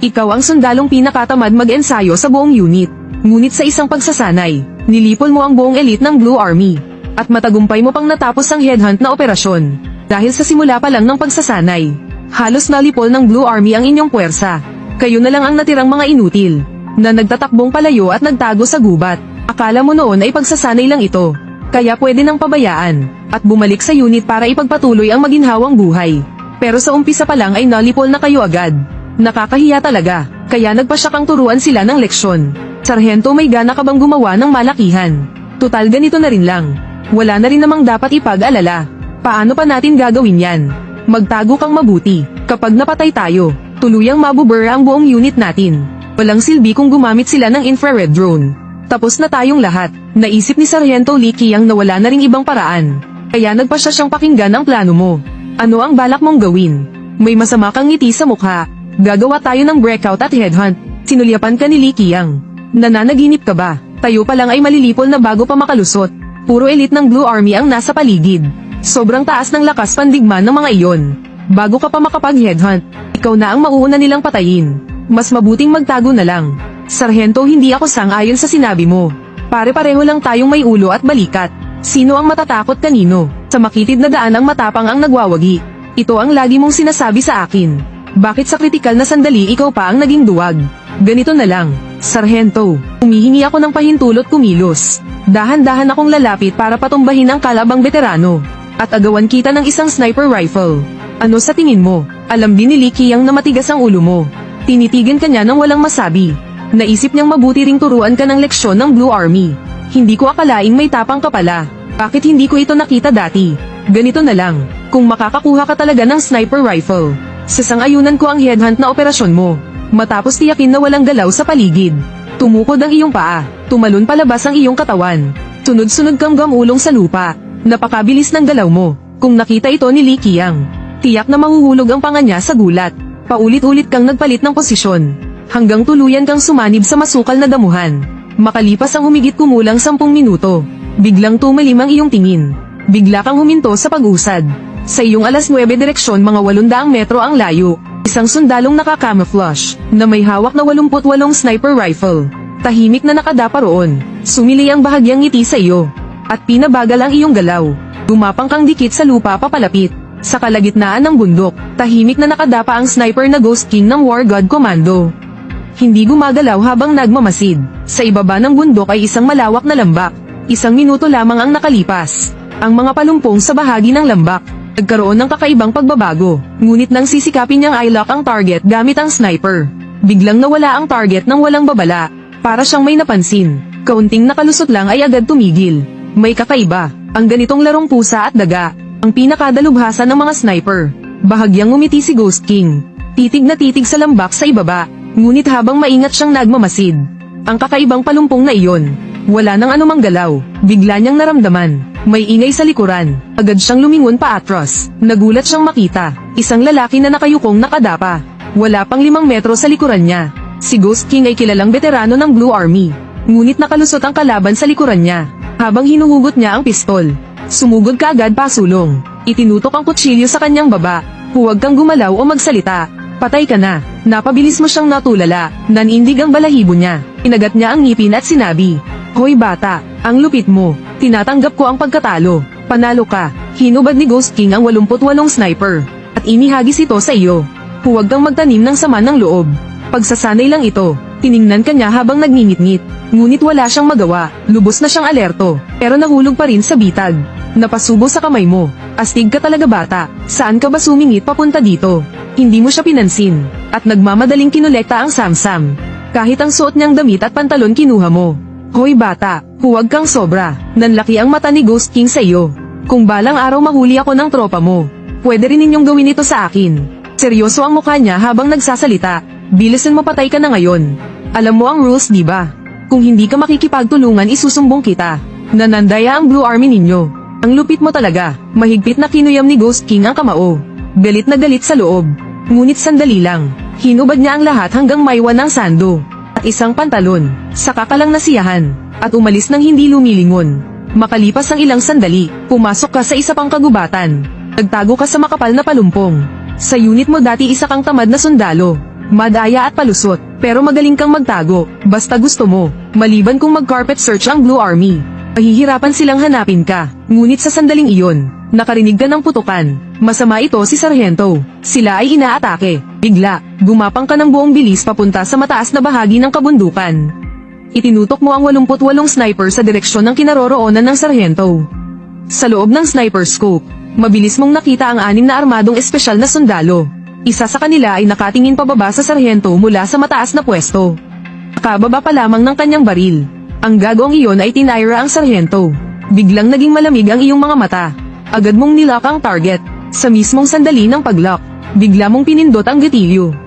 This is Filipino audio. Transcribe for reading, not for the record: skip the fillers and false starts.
Ikaw ang sundalong pinakatamad mag-ensayo sa buong unit. Ngunit sa isang pagsasanay, nilipol mo ang buong elite ng Blue Army. At matagumpay mo pang natapos ang headhunt na operasyon. Dahil sa simula pa lang ng pagsasanay, halos nalipol ng Blue Army ang inyong puwersa. Kayo na lang ang natirang mga inutil, na nagtatakbong palayo at nagtago sa gubat. Akala mo noon ay pagsasanay lang ito, kaya pwede nang pabayaan, at bumalik sa unit para ipagpatuloy ang maginhawang buhay. Pero sa umpisa pa lang ay nalipol na kayo agad. Nakakahiya talaga, kaya nagpasya kang turuan sila ng leksyon. Sarhento, may gana ka bang gumawa ng malakihan? Tutal ganito na rin lang. Wala na rin namang dapat ipag-alala. Paano pa natin gagawin yan? Magtago kang mabuti. Kapag napatay tayo, tuluyang mabubura ang buong unit natin. Walang silbi kung gumamit sila ng infrared drone. Tapos na tayong lahat. Naisip ni Sargento Lee Qiang na wala na ring ibang paraan. Kaya nagpasya siyang pakinggan ang plano mo. Ano ang balak mong gawin? May masama kang ngiti sa mukha. Gagawa tayo ng breakout at headhunt. Sinulyapan ka ni Lee Qiang. Nananaginip ka ba? Tayo pa lang ay malilipol na bago pa makalusot. Puro elite ng Blue Army ang nasa paligid. Sobrang taas ng lakas pandigma ng mga iyon. Bago ka pa makapag-headhunt, ikaw na ang mauuna nilang patayin. Mas mabuting magtago na lang. Sarhento, hindi ako sang-ayon sa sinabi mo. Pare-pareho lang tayong may ulo at balikat. Sino ang matatakot kanino? Sa makitid na daan ang matapang ang nagwawagi. Ito ang lagi mong sinasabi sa akin. Bakit sa kritikal na sandali ikaw pa ang naging duwag? Ganito na lang, Sarhento. Humihingi ako ng pahintulot kumilos. Dahan-dahan akong lalapit para patumbahin ang kalabang veterano. At agawan kita ng isang sniper rifle. Ano sa tingin mo? Alam din ni Lee Qiang na matigas ang ulo mo. Tinitigan ka niya nang walang masabi. Naisip niyang mabuti ring turuan ka ng leksyon ng Blue Army. Hindi ko akalaing may tapang ka pala. Bakit hindi ko ito nakita dati? Ganito na lang, kung makakakuha ka talaga ng sniper rifle, sasang-ayunan ko ang headhunt na operasyon mo. Matapos tiyakin na walang galaw sa paligid. Tumukod ang iyong paa, tumalon palabas ang iyong katawan. Sunod-sunod kang gamulong sa lupa. Napakabilis ng galaw mo. Kung nakita ito ni Lee Qiang, tiyak na mahuhulog ang panga niya sa gulat. Paulit-ulit kang nagpalit ng posisyon, hanggang tuluyan kang sumanib sa masukal na damuhan. Makalipas ang humigit kumulang 10 minuto, biglang tumalim ang iyong tingin. Bigla kang huminto sa pag-usad. Sa iyong alas 9 direksyon, mga 800 metro ang layo. Isang sundalong naka-camouflage, na may hawak na 88 sniper rifle. Tahimik na nakadapa roon. Sumili ang bahagyang ngiti sa iyo. At pinabagal ang iyong galaw. Gumapang kang dikit sa lupa papalapit. Sa kalagitnaan ng bundok, tahimik na nakadapa ang sniper na Ghost King ng War God Commando. Hindi gumagalaw habang nagmamasid. Sa ibaba ng bundok ay isang malawak na lambak. 1 minuto lamang ang nakalipas. Ang mga palumpong sa bahagi ng lambak, nagkaroon ng kakaibang pagbabago. Ngunit nang sisikapin niyang i-lock ang target gamit ang sniper, biglang nawala ang target nang walang babala. Para siyang may napansin. Kaunting nakalusot lang ay agad tumigil. May kakaiba. Ang ganitong larong pusa at daga, ang pinakadalubhasa ng mga sniper. Bahagyang ngumiti si Ghost King. Titig na titig sa lambak sa ibaba. Ngunit habang maingat siyang nagmamasid, ang kakaibang palumpong na iyon, wala nang anumang galaw. Bigla niyang naramdaman, may ingay sa likuran. Agad siyang lumingon paatras. Nagulat siyang makita, isang lalaki na nakayukong nakadapa. Wala pang 5 metro sa likuran niya. Si Ghost King ay kilalang veterano ng Blue Army. Ngunit nakalusot ang kalaban sa likuran niya. Habang hinuhugot niya ang pistol, sumugod kaagad pasulong. Itinutok ang kutsilyo sa kanyang baba. Huwag kang gumalaw o magsalita. Patay ka na. Napabilis mo siyang natulala. Nanindig ang balahibo niya. Inagat niya ang ngipin at sinabi, "Hoy bata, ang lupit mo. Tinatanggap ko ang pagkatalo. Panalo ka." Hinubad ni Ghost King ang 88 sniper, at inihagis ito sa iyo. Huwag kang magtanim ng sama ng loob. Pagsasanay lang ito. Tiningnan ka niya habang nagngingit-ngit. Ngunit wala siyang magawa. Lubos na siyang alerto, pero nahulog pa rin sa bitag. Napasubo sa kamay mo. Astig ka talaga bata. Saan ka ba sumingit papunta dito? Hindi mo siya pinansin, at nagmamadaling kinolekta ang samsam. Kahit ang suot niyang damit at pantalon kinuha mo. Hoy bata, huwag kang sobra. Nanlaki ang mata ni Ghost King sa iyo. Kung balang araw mahuli ako ng tropa mo, pwede rin ninyong gawin ito sa akin. Seryoso ang mukha niya habang nagsasalita. Bilisan mo, patay ka na ngayon. Alam mo ang rules, di ba? Kung hindi ka makikipagtulungan, isusumbong kita. Nanandaya ang Blue Army ninyo. Ang lupit mo talaga. Mahigpit na kinuyam ni Ghost King ang kamao. Galit na galit sa loob. Ngunit sandali lang. Hinubad niya ang lahat hanggang maiwan ng sando at isang pantalon. Saka ka lang nasiyahan at umalis nang hindi lumilingon. Makalipas ang ilang sandali, pumasok ka sa isa pang kagubatan. Nagtago ka sa makapal na palumpong. Sa unit mo dati isa kang tamad na sundalo. madaya at palusot, pero magaling kang magtago, basta gusto mo. Maliban kung mag-carpet search ang Blue Army, mahihirapan silang hanapin ka. Ngunit sa sandaling iyon, nakarinig ka ng putukan. Masama ito si Sargento. Sila ay inaatake. Bigla, gumapang ka ng buong bilis papunta sa mataas na bahagi ng kabundukan. Itinutok mo ang 88 sniper sa direksyon ng kinaroroonan ng Sargento. Sa loob ng sniper scope, mabilis mong nakita ang 6 na armadong espesyal na sundalo. Isa sa kanila ay nakatingin pababa sa Sargento mula sa mataas na pwesto. Kababa pa lamang ng kanyang baril. Ang gagawang iyon ay tinira ang Sargento. Biglang naging malamig ang iyong mga mata. Agad mong nilock ang target. Sa mismong sandali ng paglock, bigla mong pinindot ang gatilyo.